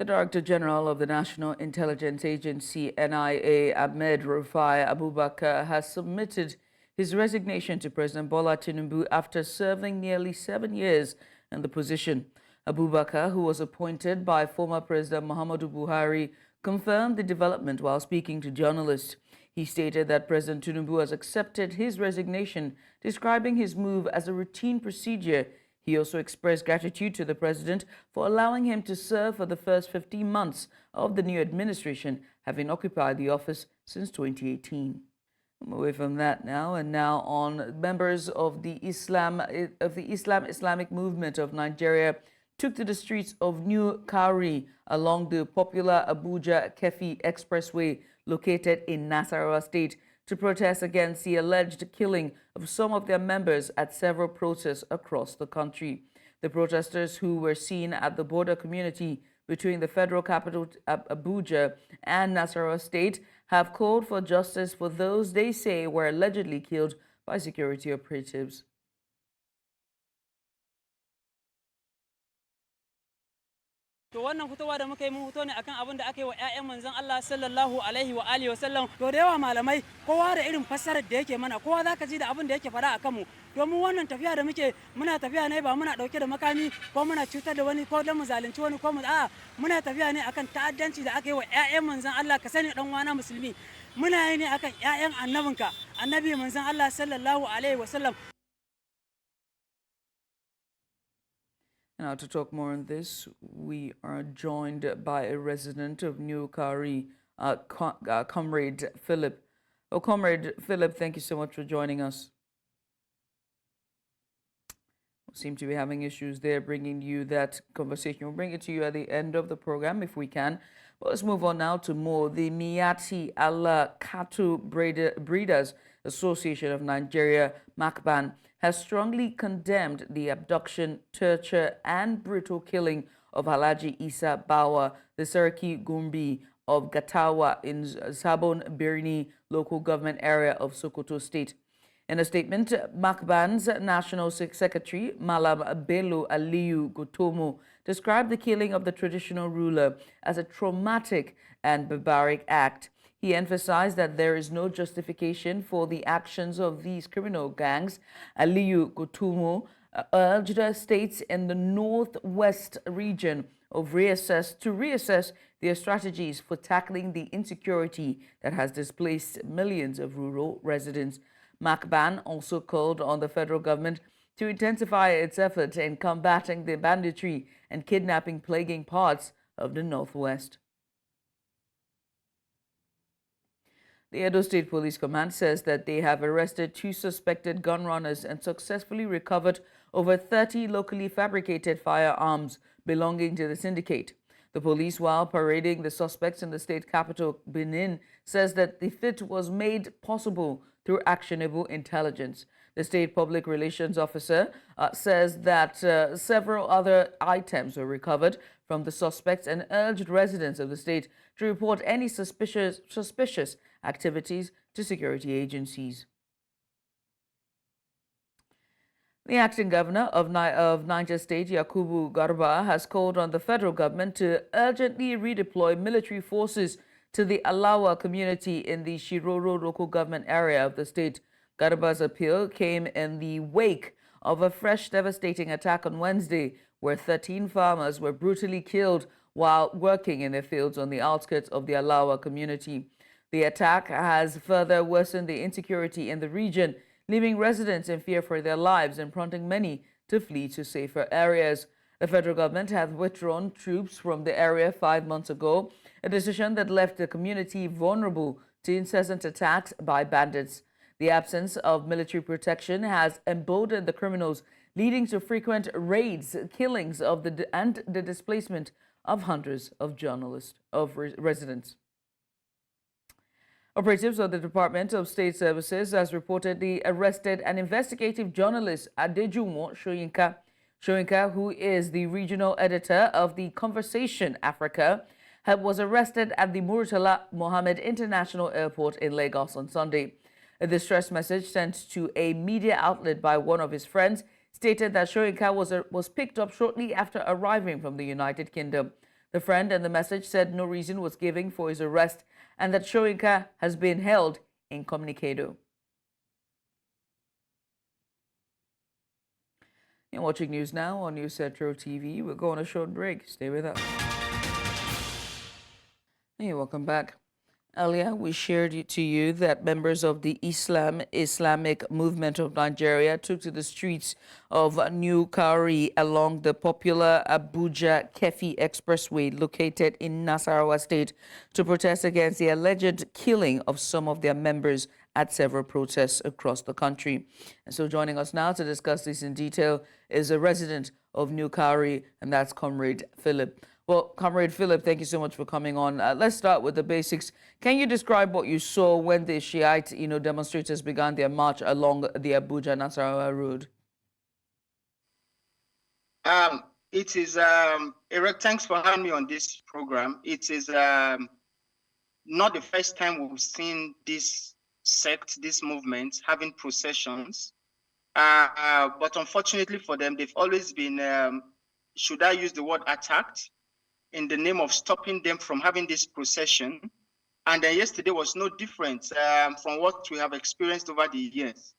The Director General of the National Intelligence Agency, NIA, Ahmed Rufai Abubakar, has submitted his resignation to President Bola Tinubu after serving nearly 7 years in the position. Abubakar, who was appointed by former President Muhammadu Buhari, confirmed the development while speaking to journalists. He stated that President Tinubu has accepted his resignation, describing his move as a routine procedure. He also expressed gratitude to the president for allowing him to serve for the first 15 months of the new administration, having occupied the office since 2018. I'm away from that now, and now on. Members of the Islamic Movement of Nigeria took to the streets of New Kari along the popular Abuja-Kefi Expressway located in Nasarawa State to protest against the alleged killing of some of their members at several protests across the country. The protesters, who were seen at the border community between the federal capital Abuja and Nasarawa State, have called for justice for those they say were allegedly killed by security operatives. To wannan fitowa da muka yi mun fito ne akan abin da aka yi wa ƴaƴan manzon Allah sallallahu alaihi wa alihi wasallam. To da yawa malamai kowa da irin fassarar da yake mana, kowa zaka ji da abin da yake faɗa akan mu. Domin wannan tafiya da muke muna tafiya ne ba muna dauke da makami ko muna cutar da wani ko dan mu zalunci wani ko mu muna tafiya ne akan ta'addanci da aka yi wa ƴaƴan manzon Allah. Ka sani dan uwana musulmi, muna yi ne akan ƴaƴan annabinka, annabi manzon Allah sallallahu alaihi wasallam. Now, to talk more on this, we are joined by a resident of New Kari, Comrade Philip. Oh, Comrade Philip, thank you so much for joining us. We seem to be having issues there bringing you that conversation. We'll bring it to you at the end of the program if we can. But let's move on now to more. The Miyetti Allah Cattle Breeders Association of Nigeria, MACBAN, has strongly condemned the abduction, torture, and brutal killing of Alhaji Isa Bawa, the Sarki Gumbi of Gatawa in Sabon Birni local government area of Sokoto State. In a statement, MACBAN's National Secretary, Malam Bello Aliyu Gotomo, described the killing of the traditional ruler as a traumatic and barbaric act. He emphasized that there is no justification for the actions of these criminal gangs. Aliyu Gotomo urged states in the northwest region to reassess their strategies for tackling the insecurity that has displaced millions of rural residents. MACBAN also called on the federal government to intensify its efforts in combating the banditry and kidnapping plaguing parts of the northwest. The Edo State Police Command says that they have arrested 2 suspected gun runners and successfully recovered over 30 locally fabricated firearms belonging to the syndicate. The police, while parading the suspects in the state capital, Benin, says that the feat was made possible through actionable intelligence. The state public relations officer says that several other items were recovered from the suspects and urged residents of the state to report any suspicious activities to security agencies. The acting governor of Niger State, Yakubu Garba, has called on the federal government to urgently redeploy military forces to the Alawa community in the Shiroro local government area of the state. Garba's appeal came in the wake of a fresh devastating attack on Wednesday, where 13 farmers were brutally killed while working in their fields on the outskirts of the Alawa community. The attack has further worsened the insecurity in the region, leaving residents in fear for their lives and prompting many to flee to safer areas. The federal government had withdrawn troops from the area 5 months ago, a decision that left the community vulnerable to incessant attacks by bandits. The absence of military protection has emboldened the criminals, leading to frequent raids, killings and the displacement of hundreds of residents. Operatives of the Department of State Services has reportedly arrested an investigative journalist, Adejumo Soyinka, who is the regional editor of The Conversation Africa, was arrested at the Murtala Mohammed International Airport in Lagos on Sunday. A distress message sent to a media outlet by one of his friends stated that Soyinka was picked up shortly after arriving from the United Kingdom. The friend in the message said no reason was given for his arrest and that Soyinka has been held incommunicado. You're watching news now on News Central TV. We'll go on a short break. Stay with us. Hey, welcome back. Earlier, we shared to you that members of the Islamic Movement of Nigeria took to the streets of New Kari along the popular Abuja-Kefi Expressway located in Nasarawa State to protest against the alleged killing of some of their members at several protests across the country. And so joining us now to discuss this in detail is a resident of New Kari, and that's Comrade Philip. Well, Comrade Philip, thank you so much for coming on. Let's start with the basics. Can you describe what you saw when the Shiite, demonstrators began their march along the Abuja-Nasarawa road? It is, Eric, thanks for having me on this program. It is not the first time we've seen this sect, this movement, having processions. But unfortunately for them, they've always been, should I use the word attacked, in the name of stopping them from having this procession. And yesterday was no different from what we have experienced over the years.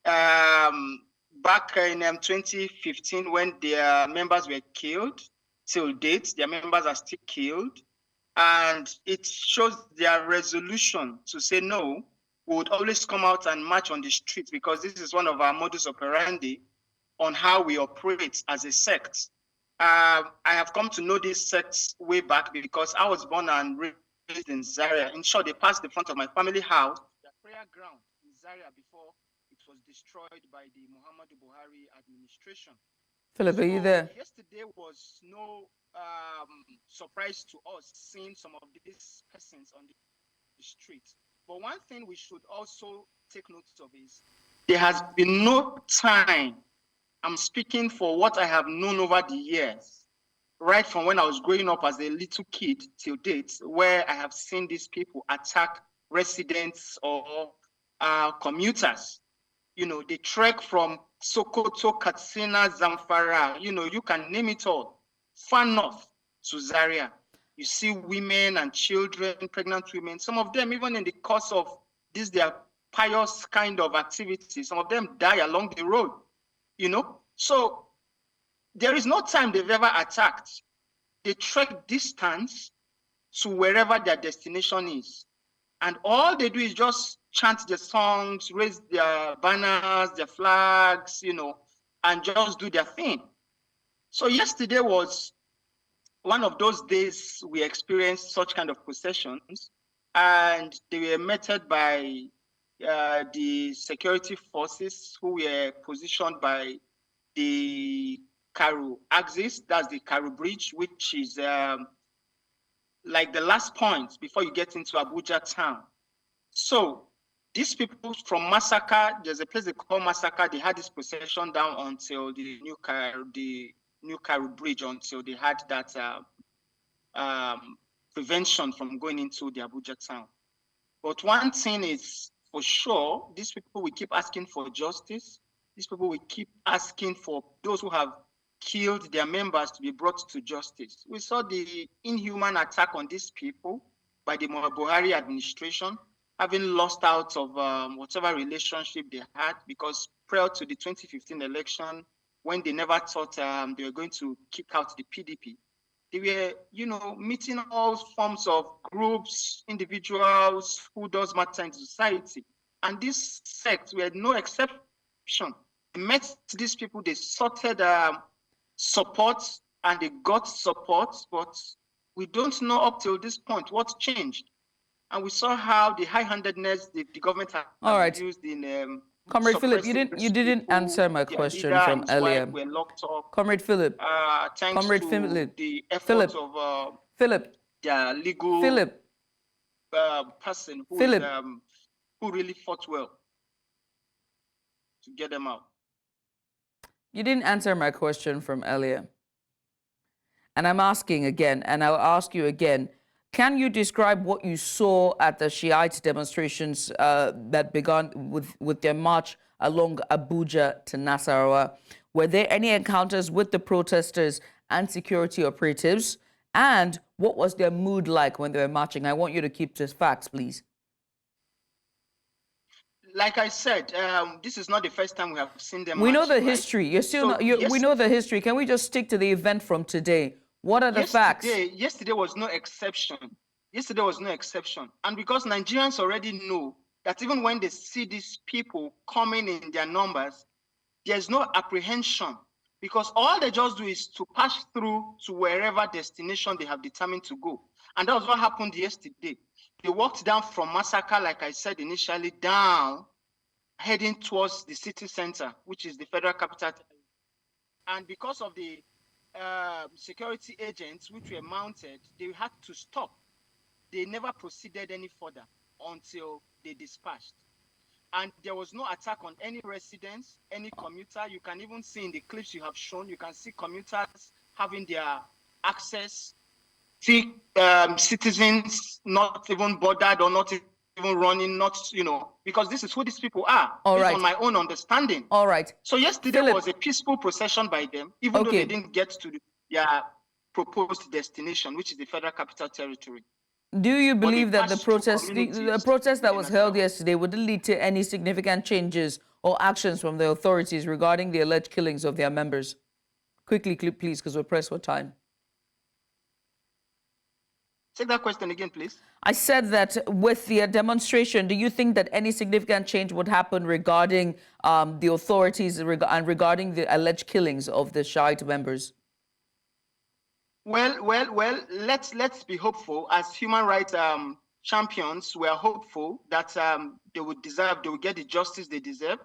Back in 2015, when their members were killed, till date, their members are still killed. And it shows their resolution to say no. We would always come out and march on the streets because this is one of our modus operandi on how we operate as a sect. I have come to know these sects way back because I was born and raised in Zaria. In short, they passed the front of my family house, the prayer ground in Zaria, before it was destroyed by the Muhammadu Buhari administration. Philip, are you there? Yesterday was no surprise to us seeing some of these persons on the street. But one thing we should also take note of is there has been no time. I'm speaking for what I have known over the years, right from when I was growing up as a little kid till date, where I have seen these people attack residents or commuters. They trek from Sokoto, Katsina, Zamfara, you can name it all, far north to Zaria. You see women and children, pregnant women, some of them, even in the course of their pious kind of activity, some of them die along the road. So there is no time they've ever attacked. They trek distance to wherever their destination is. And all they do is just chant their songs, raise their banners, their flags, and just do their thing. So yesterday was one of those days we experienced such kind of processions, and they were meted by the security forces who were positioned by the Karu axis, that's the Karu bridge, which is like the last point before you get into Abuja town. So these people from Massacre, there's a place they call Massacre, they had this procession down until the new Karu bridge, until they had that prevention from going into the Abuja town. But one thing is for sure, these people will keep asking for justice. These people will keep asking for those who have killed their members to be brought to justice. We saw the inhuman attack on these people by the Buhari administration, having lost out of whatever relationship they had, because prior to the 2015 election, when they never thought they were going to kick out the PDP, they were, meeting all forms of groups, individuals who does matter in society. And this sect were no exception. They met these people, they sorted support, and they got support, but we don't know up till this point what changed. And we saw how the high-handedness the government has used in Comrade Philip, you didn't answer my question from earlier. Were locked up. Comrade Philip. Thanks Comrade to Philip. the efforts of Philip. their legal Philip. person who, Philip. Who really fought well to get them out. You didn't answer my question from earlier. And I'm asking again, and I'll ask you again. Can you describe what you saw at the Shiite demonstrations that began with their march along Abuja to Nasarawa? Were there any encounters with the protesters and security operatives? And what was their mood like when they were marching? I want you to keep this facts, please. Like I said, this is not the first time we have seen them. We know the right? history. You're still So not, we know the history. Can we just stick to the event from today? What are the facts? Yesterday was no exception. Yesterday was no exception. And because Nigerians already know that even when they see these people coming in their numbers, there's no apprehension, because all they just do is to pass through to wherever destination they have determined to go. And that was what happened yesterday. They walked down from Massacre, like I said initially, down, heading towards the city center, which is the federal capital. And because of the security agents which were mounted, they had to stop. They never proceeded any further until they dispatched. And there was no attack on any residents, any commuter. You can even see in the clips you have shown, you can see commuters having their access, see citizens not even bothered or not even running, not, because this is who these people are. All right. On my own understanding. All right. So yesterday was a peaceful procession by them, even though they didn't get to their proposed destination, which is the Federal Capital Territory. Do you believe that the protest that was held yesterday would lead to any significant changes or actions from the authorities regarding the alleged killings of their members? Quickly, please, because we're pressed for time. Take that question again, please. I said that with the demonstration, do you think that any significant change would happen regarding the authorities and regarding the alleged killings of the Shiite members? Well, let's be hopeful. As human rights champions, we are hopeful that they will get the justice they deserve,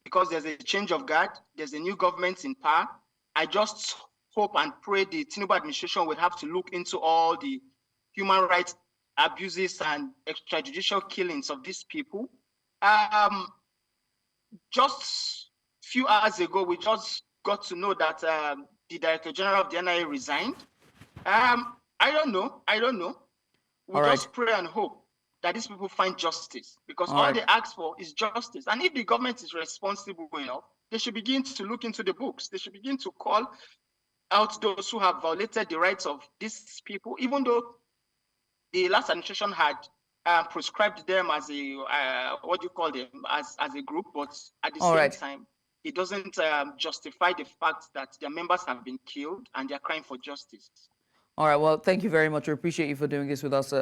because there's a change of guard, there's a new government in power. I just hope and pray the Tinubu administration will have to look into all the human rights abuses and extrajudicial killings of these people. Just a few hours ago, we just got to know that the Director General of the NIA resigned. I don't know. We just pray and hope that these people find justice, because all they ask for is justice. And if the government is responsible enough, they should begin to look into the books. They should begin to call out those who have violated the rights of these people, even though the last administration had prescribed them as a, as a group, but at the same time, it doesn't justify the fact that their members have been killed and they're crying for justice. All right, well, thank you very much. We appreciate you for doing this with us,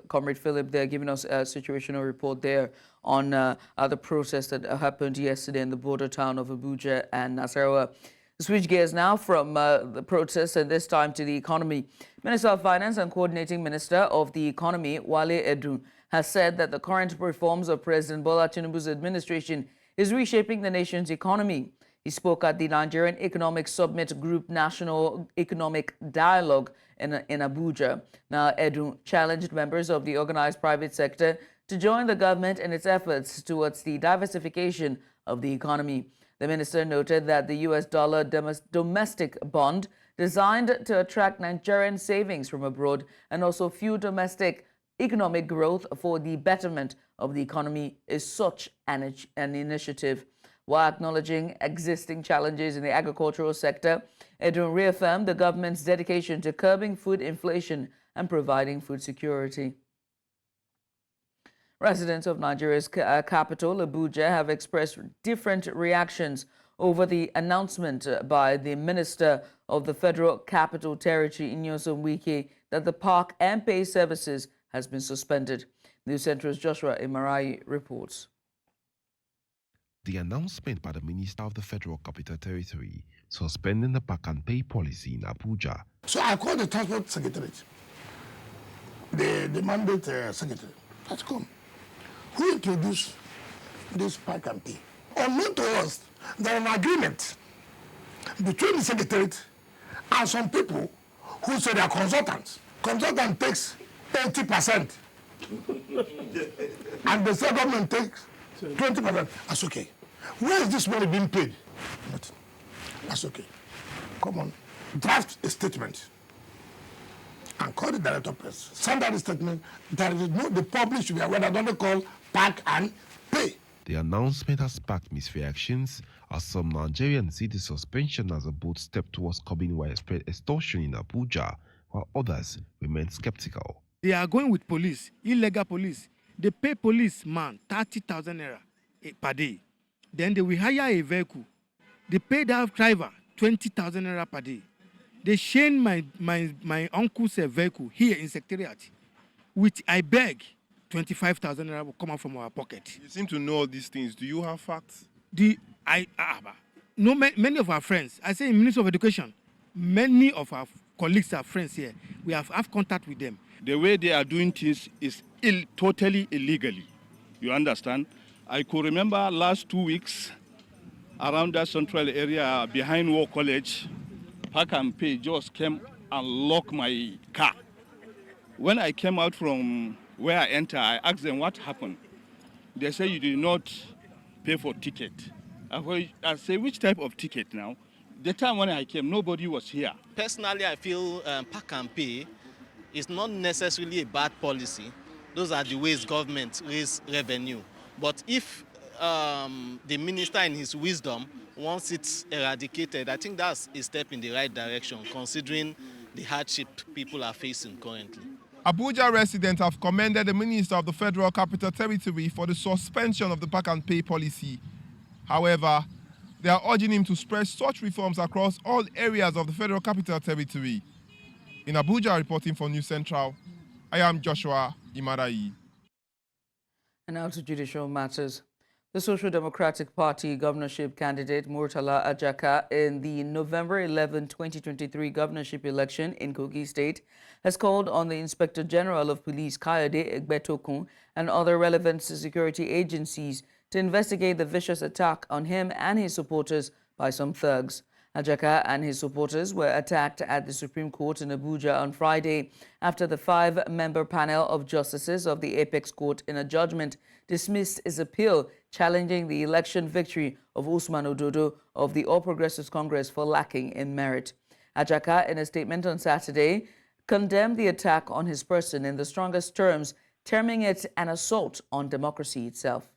Comrade Philip, there, giving us a situational report there on the protest that happened yesterday in the border town of Abuja and Nasarawa. Switch gears now from the protests and this time to the economy. Minister of Finance and Coordinating Minister of the Economy, Wale Edun, has said that the current reforms of President Bola Tinubu's administration is reshaping the nation's economy. He spoke at the Nigerian Economic Summit Group National Economic Dialogue in Abuja. Now, Edun challenged members of the organized private sector to join the government in its efforts towards the diversification of the economy. The minister noted that the US dollar domestic bond, designed to attract Nigerian savings from abroad and also fuel domestic economic growth for the betterment of the economy, is such an initiative. While acknowledging existing challenges in the agricultural sector, Edun reaffirmed the government's dedication to curbing food inflation and providing food security. Residents of Nigeria's capital, Abuja, have expressed different reactions over the announcement by the Minister of the Federal Capital Territory, Nyesom Wike, that the park and pay services has been suspended. News Central's Joshua Imarai reports. The announcement by the Minister of the Federal Capital Territory suspending the park and pay policy in Abuja. So I called the Transport Secretary, the mandate secretary, has come. Who introduced this park and pay? Unknown to us, there is an agreement between the Secretariat and some people who say they are consultants. Consultant takes 80%, and the state government takes 20%. That's okay. Where is this money being paid? Nothing. That's okay. Come on, draft a statement and call the director of press. Send out a statement that the public should be aware that don't call park and pay. The announcement has sparked mixed reactions as some Nigerians see the suspension as a bold step towards curbing widespread extortion in Abuja while others remain skeptical. They are going with police, illegal police. They pay policeman 30,000 naira per day. Then they will hire a vehicle. They pay that driver 20,000 naira per day. They chain my uncle's vehicle here in Secretariat, which I beg 25,000 naira will come out from our pocket. You seem to know all these things. Do you have facts? Many of our friends, I say in Ministry of Education, many of our colleagues are friends here. We have contact with them. The way they are doing things is totally illegally. You understand? I could remember last 2 weeks around that central area behind War College, Park and Pay just came and locked my car. When I came out from where I entered, I asked them what happened. They say you did not pay for ticket. I say, which type of ticket now? The time when I came, nobody was here. Personally, I feel Park and Pay is not necessarily a bad policy. Those are the ways government raise revenue. But if the minister in his wisdom wants it eradicated, I think that's a step in the right direction, considering the hardship people are facing currently. Abuja residents have commended the Minister of the Federal Capital Territory for the suspension of the Park and Pay policy. However, they are urging him to spread such reforms across all areas of the Federal Capital Territory. In Abuja, reporting for News Central, I am Joshua Imarayi. And now to judicial matters. The Social Democratic Party governorship candidate Murtala Ajaka in the November 11, 2023 governorship election in Kogi State has called on the Inspector General of Police Kayode Egbetokun and other relevant security agencies to investigate the vicious attack on him and his supporters by some thugs. Ajaka and his supporters were attacked at the Supreme Court in Abuja on Friday after the 5-member panel of justices of the Apex Court in a judgment dismissed his appeal challenging the election victory of Usman Ododo of the All Progressives Congress for lacking in merit. Ajaka, in a statement on Saturday, condemned the attack on his person in the strongest terms, terming it an assault on democracy itself.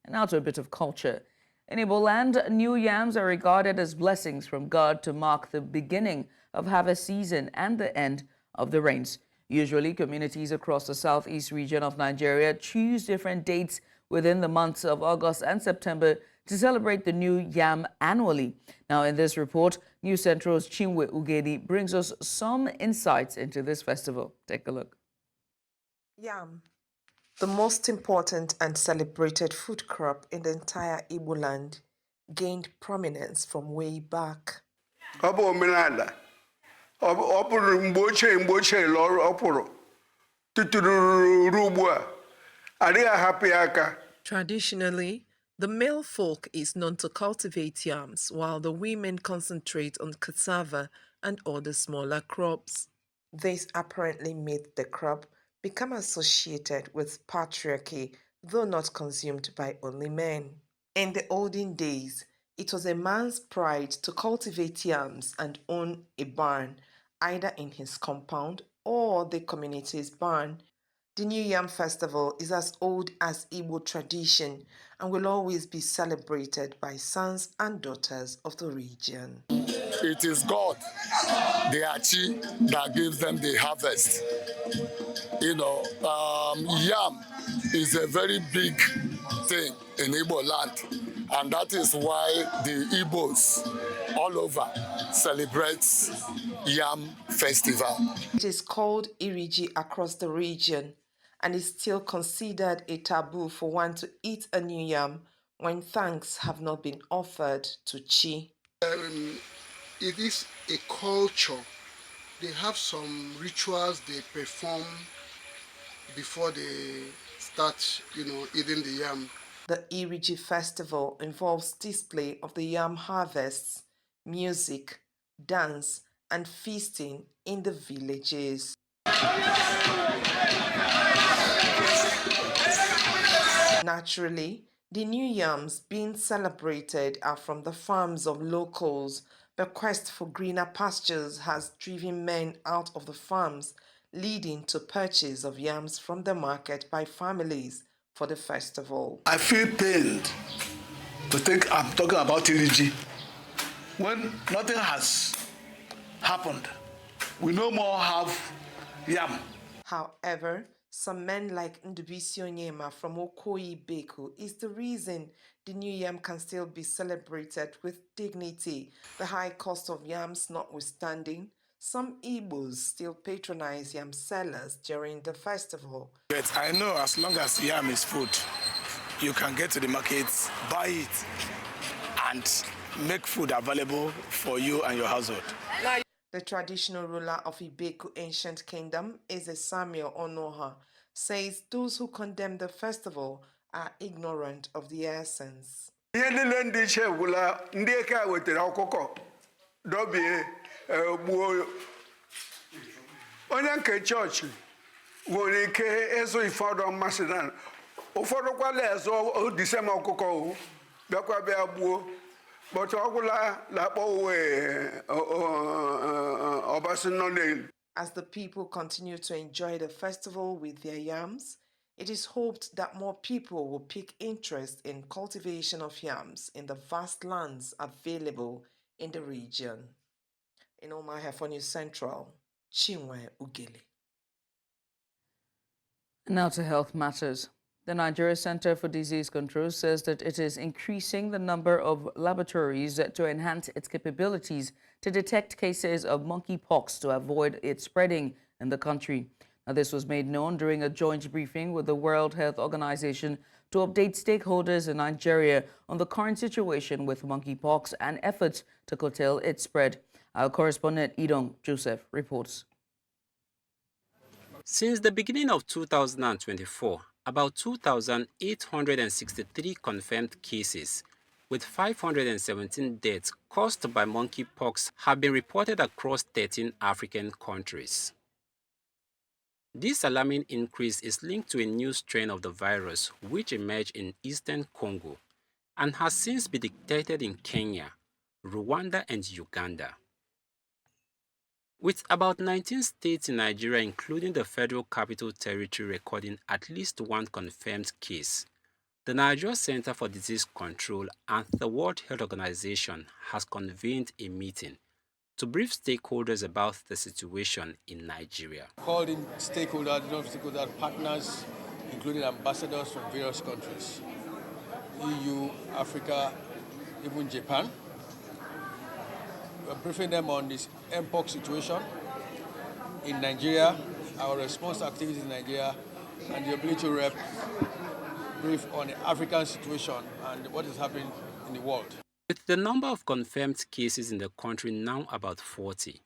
And now to a bit of culture. In Igbo land, new yams are regarded as blessings from God to mark the beginning of harvest season and the end of the rains. Usually, communities across the southeast region of Nigeria choose different dates within the months of August and September to celebrate the new yam annually. Now, in this report, News Central's Chinwe Ugedi brings us some insights into this festival. Take a look. Yam, the most important and celebrated food crop in the entire Igbo land, gained prominence from way back. Traditionally, the male folk is known to cultivate yams, while the women concentrate on cassava and other smaller crops. This apparently made the crop become associated with patriarchy, though not consumed by only men. In the olden days, it was a man's pride to cultivate yams and own a barn, either in his compound or the community's barn. The New Yam Festival is as old as Igbo tradition and will always be celebrated by sons and daughters of the region. It is God, the Achi, that gives them the harvest. Yam is a very big thing in Igbo land, and that is why the Igbos all over celebrate Yam Festival. It is called Iriji across the region and is still considered a taboo for one to eat a new yam when thanks have not been offered to Chi. It is a culture. They have some rituals they perform before they start, eating the yam. The Iriji festival involves display of the yam harvests, music, dance, and feasting in the villages. Naturally, the new yams being celebrated are from the farms of locals. The quest for greener pastures has driven men out of the farms, leading to purchase of yams from the market by families for the festival. I feel pained to think I'm talking about Iriji when nothing has happened. We no more have yam. However, some men like Ndubisi Onyema from Okoyi Beku is the reason the new yam can still be celebrated with dignity. The high cost of yams notwithstanding, some Igbos still patronize yam sellers during the festival. But I know as long as yam is food, you can get to the market, buy it, and make food available for you and your household. The traditional ruler of Ibeku Ancient Kingdom, Eze Samuel Onoha, says those who condemn the festival are ignorant of the essence. Onye nke chọọchị nwere ike ịzụ ifọdụ mmasị na ụfọdụ kwala ezo December ọkụkọ bịakwa bịa gbuo but ọgwụla lakpọ uwe ọbasị nọ n'elu. As the people continue to enjoy the festival with their yams, it is hoped that more people will pick interest in cultivation of yams in the vast lands available in the region. In Omaha for News Central, Chinwe Ugele. Now to health matters. The Nigeria Center for Disease Control says that it is increasing the number of laboratories to enhance its capabilities to detect cases of monkeypox to avoid it spreading in the country. Now, this was made known during a joint briefing with the World Health Organization to update stakeholders in Nigeria on the current situation with monkeypox and efforts to curtail its spread. Our correspondent Idong Joseph reports. Since the beginning of 2024, about 2,863 confirmed cases with 517 deaths caused by monkeypox have been reported across 13 African countries. This alarming increase is linked to a new strain of the virus which emerged in eastern Congo and has since been detected in Kenya, Rwanda, and Uganda. With about 19 states in Nigeria, including the Federal Capital Territory, recording at least one confirmed case, the Nigeria Center for Disease Control and the World Health Organization has convened a meeting to brief stakeholders about the situation in Nigeria. Called in stakeholders, partners, including ambassadors from various countries, EU, Africa, even Japan. We're briefing them on this Mpox situation in Nigeria, our response activities in Nigeria, and the ability to brief on the African situation and what is happening in the world. With the number of confirmed cases in the country now about 40,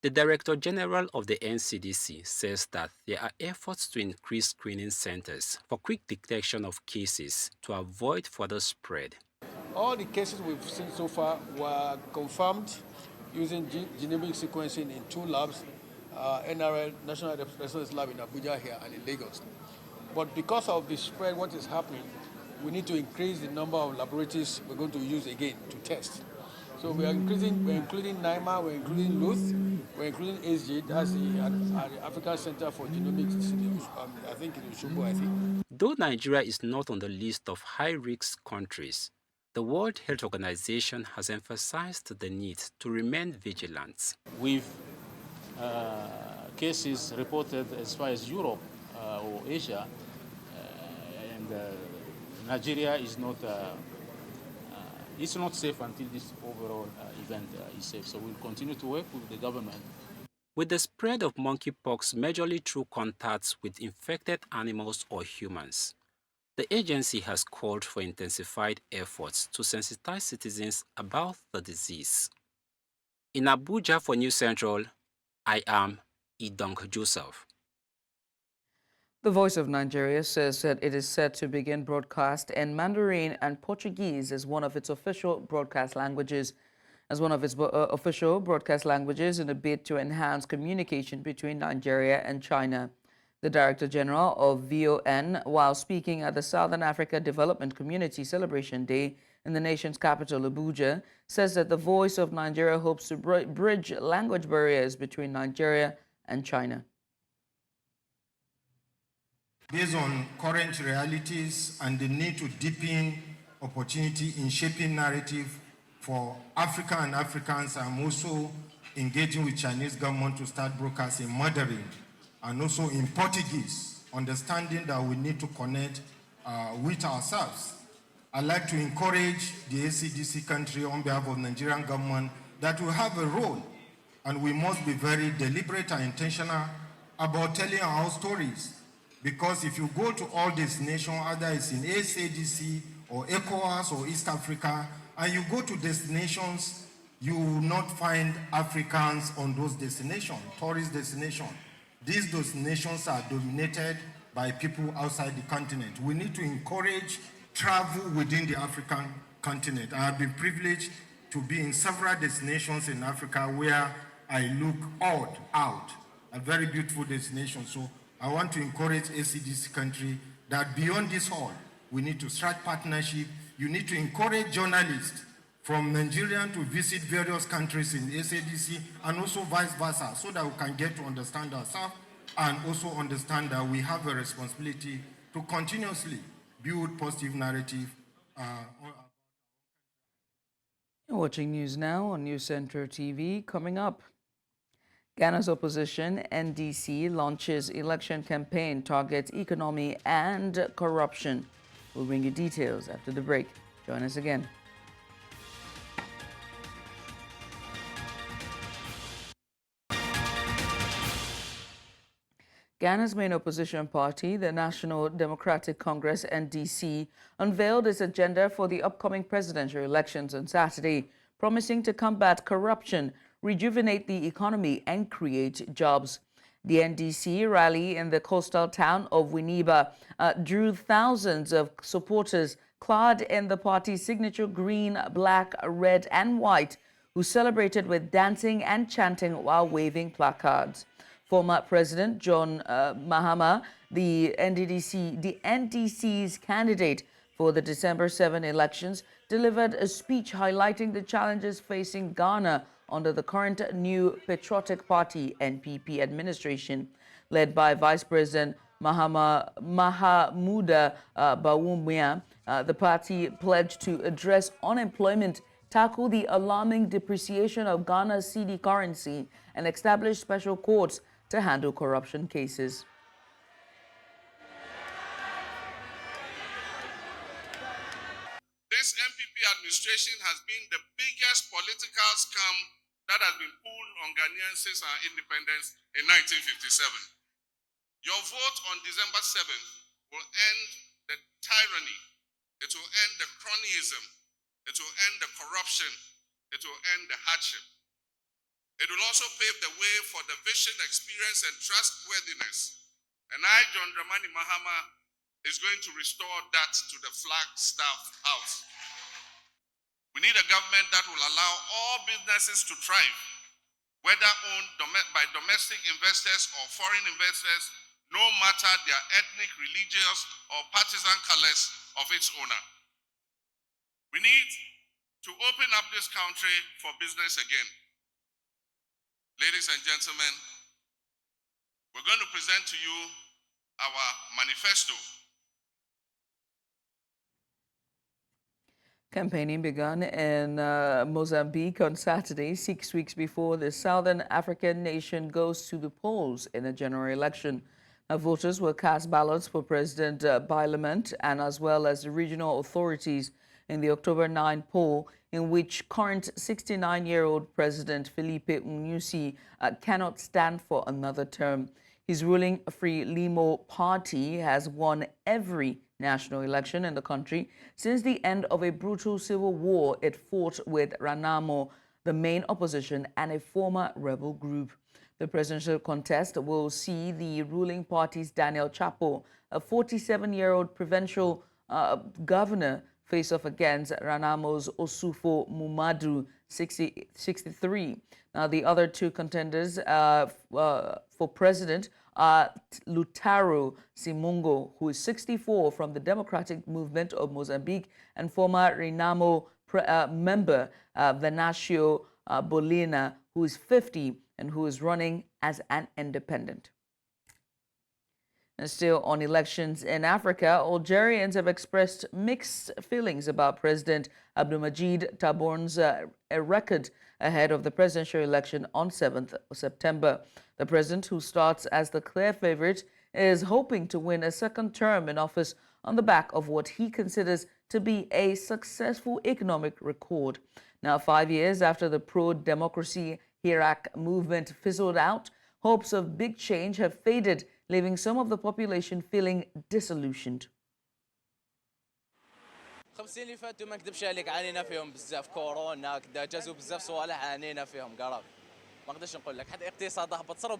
the Director General of the NCDC says that there are efforts to increase screening centers for quick detection of cases to avoid further spread. All the cases we've seen so far were confirmed using genomic sequencing in 2 labs, NRL, National Research Lab in Abuja here and in Lagos. But because of the spread, what is happening, we need to increase the number of laboratories we're going to use again to test. So we're including NIMA, we're including LUTH, we're including SG, that's the African Center for Genomics, I think in Ushubu, I think. Though Nigeria is not on the list of high-risk countries, the World Health Organization has emphasized the need to remain vigilant. With cases reported as far as Europe or Asia, and Nigeria is not it's not safe until this overall event is safe. So we'll continue to work with the government. With the spread of monkeypox majorly through contacts with infected animals or humans, the agency has called for intensified efforts to sensitize citizens about the disease. In Abuja for News Central, I am Idong Joseph. The Voice of Nigeria says that it is set to begin broadcast in Mandarin and Portuguese as one of its official broadcast languages. In a bid to enhance communication between Nigeria and China. The Director General of VON, while speaking at the Southern Africa Development Community Celebration Day in the nation's capital, Abuja, says that the Voice of Nigeria hopes to bridge language barriers between Nigeria and China. Based on current realities and the need to deepen opportunity in shaping narrative for Africa and Africans, I'm also engaging with Chinese government to start broadcasting in Mandarin and also in Portuguese, understanding that we need to connect with ourselves. I'd like to encourage the ACDC country on behalf of Nigerian government that we have a role and we must be very deliberate and intentional about telling our stories. Because if you go to all these nations, either it's in ACDC or ECOWAS or East Africa, and you go to destinations, you will not find Africans on those destinations, tourist destinations. These destinations are dominated by people outside the continent. We need to encourage travel within the African continent. I have been privileged to be in several destinations in Africa where I look odd out, a very beautiful destination. So I want to encourage ACDC country that beyond this hall, we need to strike partnership. You need to encourage journalists from Nigeria to visit various countries in ACDC and also vice versa, so that we can get to understand ourselves and also understand that we have a responsibility to continuously build positive narrative. You're watching news now on News Center TV. Coming up, Ghana's opposition, NDC, launches election campaign, targets economy and corruption. We'll bring you details after the break. Join us again. Ghana's main opposition party, the National Democratic Congress, NDC, unveiled its agenda for the upcoming presidential elections on Saturday, promising to combat corruption, rejuvenate the economy, and create jobs. The NDC rally in the coastal town of Winneba drew thousands of supporters clad in the party's signature green, black, red, and white, who celebrated with dancing and chanting while waving placards. Former President John Mahama, the NDC's candidate for the December 7 elections, delivered a speech highlighting the challenges facing Ghana under the current New Patriotic Party (NPP) administration, led by Vice President Mahamuda Bawumia. The party pledged to address unemployment, tackle the alarming depreciation of Ghana's cedi currency, and establish special courts to handle corruption cases. This NPP administration has been the biggest political scam that has been pulled on Ghanaians since our independence in 1957. Your vote on December 7th will end the tyranny, it will end the cronyism, it will end the corruption, it will end the hardship. It will also pave the way for the vision, experience, and trustworthiness. And I, John Dramani Mahama, is going to restore that to the Flagstaff House. We need a government that will allow all businesses to thrive, whether owned by domestic investors or foreign investors, no matter their ethnic, religious, or partisan colors of its owner. We need to open up this country for business again. Ladies and gentlemen, we're going to present to you our manifesto. Campaigning began in Mozambique on Saturday, 6 weeks before the Southern African nation goes to the polls in a general election. Voters will cast ballots for President Parliament and as well as the regional authorities in the October 9 poll, in which current 69-year-old President Filipe Nyusi cannot stand for another term. His ruling Frelimo party has won every national election in the country since the end of a brutal civil war it fought with Renamo, the main opposition, and a former rebel group. The presidential contest will see the ruling party's Daniel Chapo, a 47-year-old provincial governor, face off against Renamo's Osufo Mumadu, 63. Now, the other two contenders for president are Lutaro Simungo, who is 64, from the Democratic Movement of Mozambique, and former Renamo member Venancio Bolina, who is 50 and who is running as an independent. And still on elections in Africa, Algerians have expressed mixed feelings about President Abdelmadjid Tebboun's record ahead of the presidential election on 7th September. The president, who starts as the clear favorite, is hoping to win a second term in office on the back of what he considers to be a successful economic record. Now, 5 years after the pro-democracy Hirak movement fizzled out, hopes of big change have faded, leaving some of the population feeling disillusioned. 50 اللي فاتوا ما نكذبش عليك عانينا فيهم بزاف كورونا كدا جازوا بزاف صوالح عانينا فيهم قراب ما نقدرش نقول لك حتى الاقتصاد هبط صاروا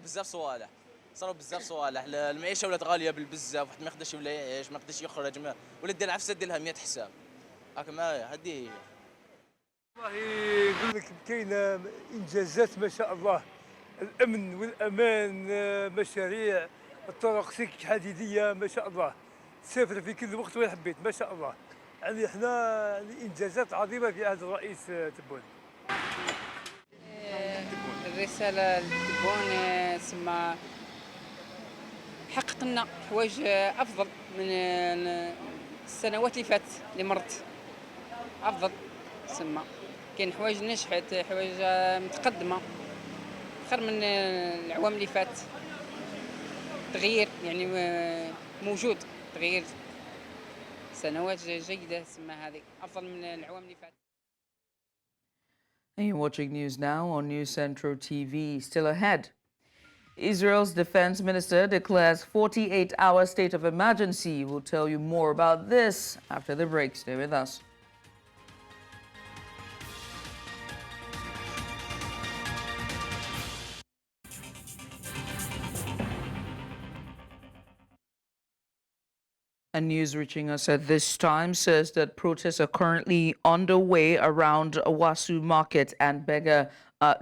بزاف صوالح المعيشه ولات غاليه بالبزاف واحد ما يقدرش ولا يعيش ما يقدرش يخرج ولا دير عفسه دير لها 100 حساب هاك ما هذه والله يقول لك كاينه انجازات ما شاء الله الامن والامان مشاريع الطرق سكك حديديه ما شاء الله تسافر في كل وقت وين حبيت ما شاء الله يعني احنا يعني انجازات عظيمه في عهد الرئيس تبون. الرساله لتبون سما حققنا حوايج افضل من السنوات اللي فاتت اللي مرت افضل سما كاين حوايج نجحت حوايج متقدمه خير من العوام اللي فات تغيير يعني موجود تغيير سنوات جيدة سما هذه أفضل من العوام اللي فات. And you're watching news now on News Central TV. Still ahead, Israel's defense minister declares 48-hour state of emergency. We'll tell you more about this after the break. Stay with us. And news reaching us at this time says that protests are currently underway around Wasu Market and Bega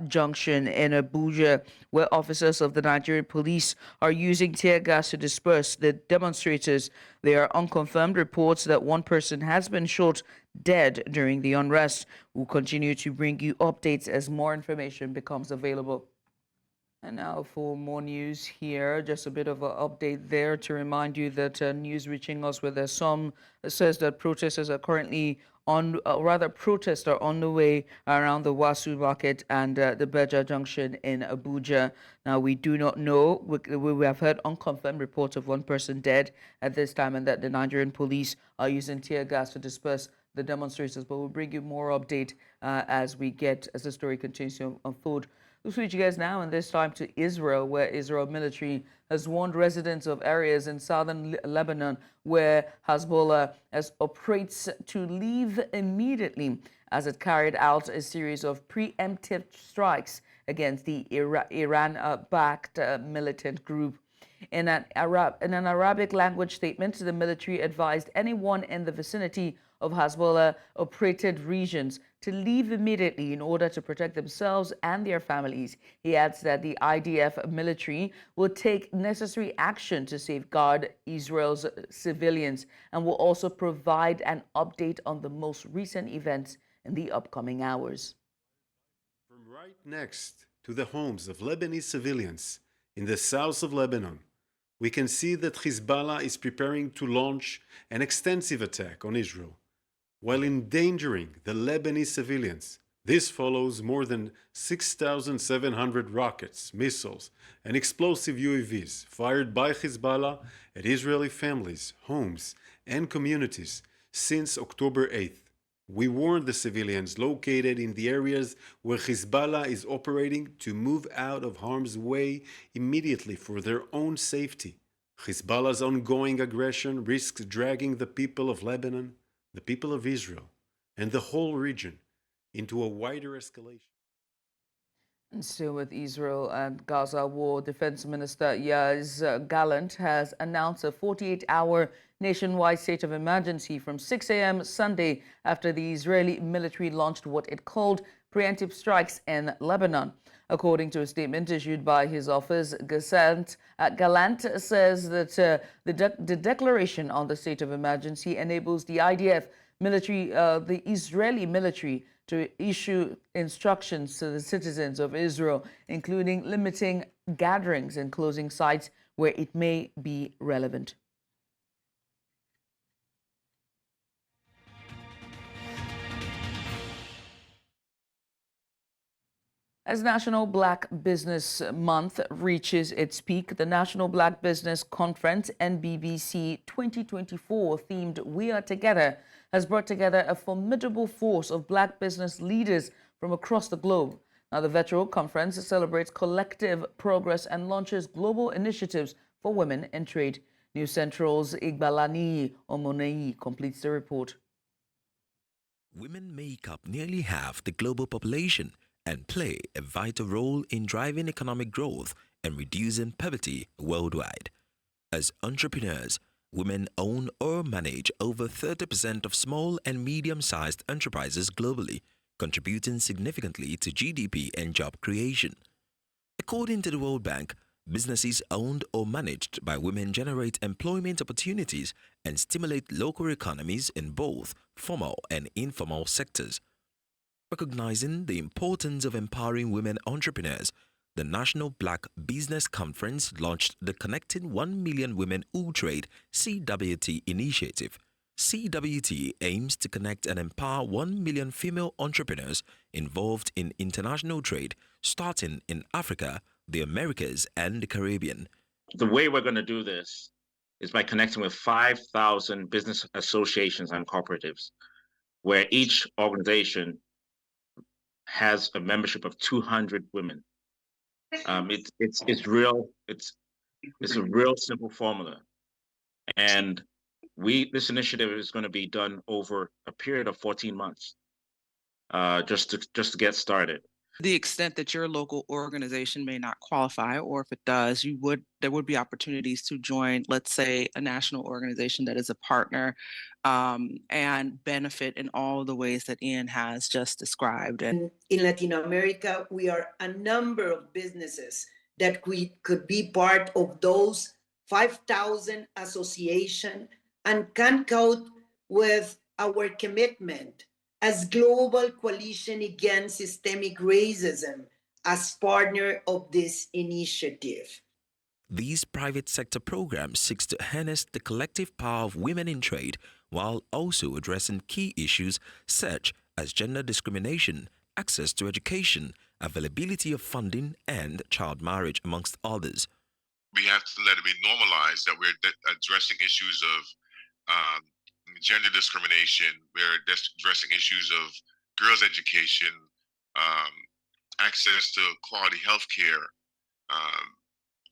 Junction in Abuja, where officers of the Nigerian police are using tear gas to disperse the demonstrators. There are unconfirmed reports that one person has been shot dead during the unrest. We'll continue to bring you updates as more information becomes available. And now for more news here, just a bit of an update there to remind you that news reaching us where there's some says that protesters are currently protests are on the way around the Wasu Market and the Beja Junction in Abuja. Now, we do not know. We have heard unconfirmed reports of one person dead at this time and that the Nigerian police are using tear gas to disperse the demonstrators. But we'll bring you more update as the story continues to unfold. We'll switch gears now, and this time to Israel, where Israel military has warned residents of areas in southern Lebanon where Hezbollah operates to leave immediately as it carried out a series of preemptive strikes against the Iran-backed militant group. In an Arabic language statement, the military advised anyone in the vicinity of Hezbollah-operated regions to leave immediately in order to protect themselves and their families. He adds that the IDF military will take necessary action to safeguard Israel's civilians and will also provide an update on the most recent events in the upcoming hours. From right next to the homes of Lebanese civilians in the south of Lebanon, we can see that Hezbollah is preparing to launch an extensive attack on Israel, while endangering the Lebanese civilians. This follows more than 6,700 rockets, missiles, and explosive UAVs fired by Hezbollah at Israeli families, homes, and communities since October 8th. We warned the civilians located in the areas where Hezbollah is operating to move out of harm's way immediately for their own safety. Hezbollah's ongoing aggression risks dragging the people of Lebanon, the people of Israel, and the whole region into a wider escalation. And still with Israel and Gaza war, Defense Minister Yoav Gallant has announced a 48-hour nationwide state of emergency from 6 a.m. Sunday after the Israeli military launched what it called preemptive strikes in Lebanon. According to a statement issued by his office, Gallant says that the declaration on the state of emergency enables the IDF military, the Israeli military, to issue instructions to the citizens of Israel, including limiting gatherings and closing sites where it may be relevant. As National Black Business Month reaches its peak, the National Black Business Conference, NBBC 2024, themed We Are Together, has brought together a formidable force of black business leaders from across the globe. Now, the virtual conference celebrates collective progress and launches global initiatives for women in trade. News Central's Igbalani Omonei completes the report. Women make up nearly half the global population and play a vital role in driving economic growth and reducing poverty worldwide. As entrepreneurs, women own or manage over 30% of small and medium-sized enterprises globally, contributing significantly to GDP and job creation. According to the World Bank, businesses owned or managed by women generate employment opportunities and stimulate local economies in both formal and informal sectors. Recognizing the importance of empowering women entrepreneurs, the National Black Business Conference launched the Connecting 1 Million Women Who Trade CWT initiative. CWT aims to connect and empower 1 million female entrepreneurs involved in international trade, starting in Africa, the Americas, and the Caribbean. The way we're going to do this is by connecting with 5,000 business associations and cooperatives, where each organization has a membership of 200 women. It's a real simple formula, and this initiative is going to be done over a period of 14 months, just to get started. The extent that your local organization may not qualify, or if it does, there would be opportunities to join, let's say, a national organization that is a partner and benefit in all the ways that Ian has just described. In Latin America, we are a number of businesses that could be part of those 5,000 associations and can count with our commitment as Global Coalition Against Systemic Racism as partner of this initiative. These private sector programs seek to harness the collective power of women in trade while also addressing key issues such as gender discrimination, access to education, availability of funding, and child marriage, amongst others. We have to let it be normalized that we're addressing issues of gender discrimination, we're addressing issues of girls' education, access to quality health care,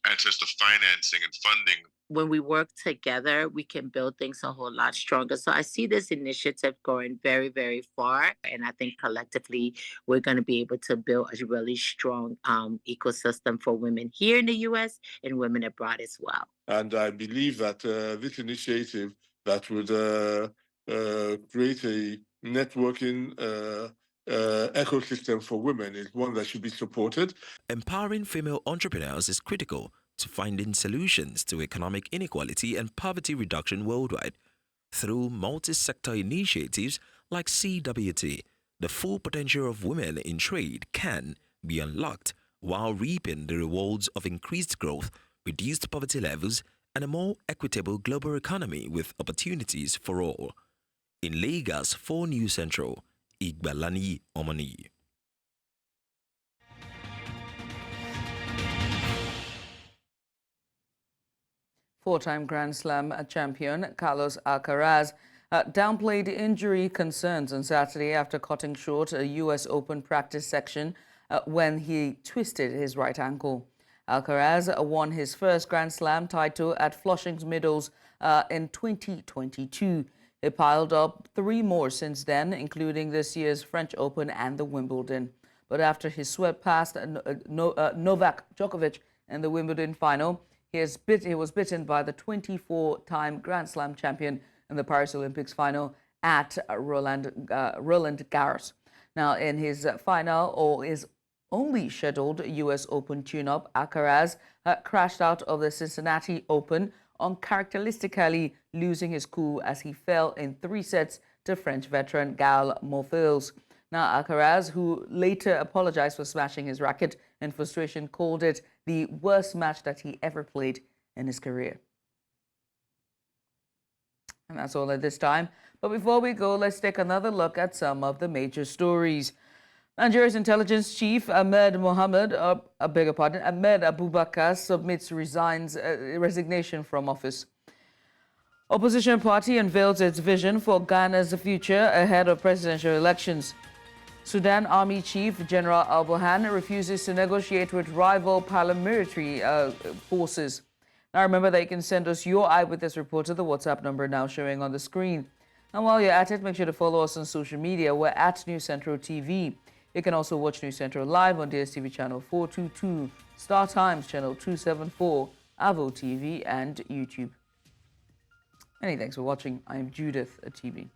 access to financing and funding. When we work together, we can build things a whole lot stronger. So I see this initiative going very, very far. And I think collectively, we're going to be able to build a really strong ecosystem for women here in the U.S. and women abroad as well. And I believe that this initiative that would create a networking ecosystem for women is one that should be supported. Empowering female entrepreneurs is critical to finding solutions to economic inequality and poverty reduction worldwide. Through multi-sector initiatives like CWT, the full potential of women in trade can be unlocked while reaping the rewards of increased growth, reduced poverty levels, and a more equitable global economy with opportunities for all. In Lagos, for News Central, Igbalani Omani. Four-time Grand Slam champion Carlos Alcaraz downplayed injury concerns on Saturday after cutting short a U.S. Open practice section when he twisted his right ankle. Alcaraz won his first Grand Slam title at Flushing's Meadows in 2022. He piled up 3 more since then, including this year's French Open and the Wimbledon. But after he swept past Novak Djokovic in the Wimbledon final, he was bitten by the 24-time Grand Slam champion in the Paris Olympics final at Roland Garros. Now, in his final, or his only scheduled U.S. Open tune-up, Alcaraz crashed out of the Cincinnati Open, uncharacteristically losing his cool as he fell in 3 sets to French veteran Gael Monfils. Now, Alcaraz, who later apologized for smashing his racket in frustration, called it the worst match that he ever played in his career. And that's all at this time. But before we go, let's take another look at some of the major stories. Nigeria's intelligence chief Ahmed Abubakar submits resignation from office. Opposition party unveils its vision for Ghana's future ahead of presidential elections. Sudan Army Chief General Al-Burhan refuses to negotiate with rival paramilitary forces. Now remember that you can send us your eyewitness report to the WhatsApp number now showing on the screen. And while you're at it, make sure to follow us on social media. We're at News Central TV. You can also watch News Central live on DSTV channel 422, Star Times channel 274, Avo TV, and YouTube. Many thanks for watching. I am Judith Atibi.